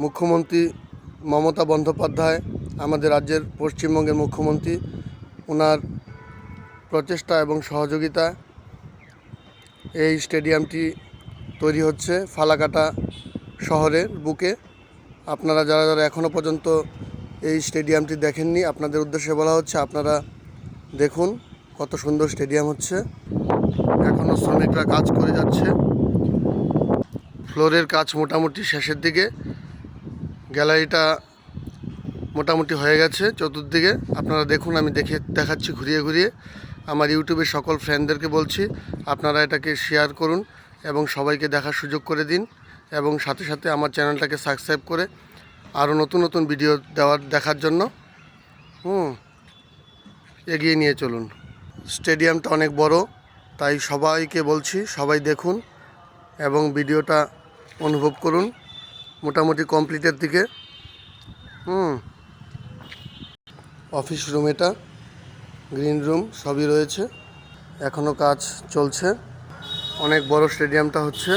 মুখ্যমন্ত্রী মমতা বন্দ্যোপাধ্যায়, আমাদের রাজ্যের পশ্চিমবঙ্গের মুখ্যমন্ত্রী, ওনার প্রচেষ্টা এবং সহযোগিতা এই স্টেডিয়ামটি তৈরি হচ্ছে ফালাকাটা শহরের বুকে। আপনারা যারা যারা এখনও পর্যন্ত এই স্টেডিয়ামটি দেখেননি, আপনাদের উদ্দেশ্যে বলা হচ্ছে আপনারা দেখুন কত সুন্দর স্টেডিয়াম হচ্ছে। এখনও শ্রমিকরা কাজ করে যাচ্ছে। ফ্লোরের কাজ মোটামুটি শেষের দিকে, গ্যালারিটা মোটামুটি হয়ে গেছে চতুর্দিকে। আপনারা দেখুন, আমি দেখাচ্ছি ঘুরিয়ে ঘুরিয়ে। আমার ইউটিউবের সকল ফ্রেন্ডদেরকে বলছি আপনারা এটাকে শেয়ার করুন এবং সবাইকে দেখার সুযোগ করে দিন, এবং সাথে সাথে আমার চ্যানেলটাকে সাবস্ক্রাইব করে আরও নতুন নতুন ভিডিও দেখার জন্য এগিয়ে নিয়ে চলুন। স্টেডিয়ামটা অনেক বড়, তাই সবাইকে বলছি সবাই দেখুন এবং ভিডিওটা অনুভব করুন। মোটামুটি কমপ্লিটের দিকে। অফিস রুম, এটা গ্রিন রুম সবই রয়েছে, এখনও কাজ চলছে। অনেক বড় স্টেডিয়ামটা হচ্ছে।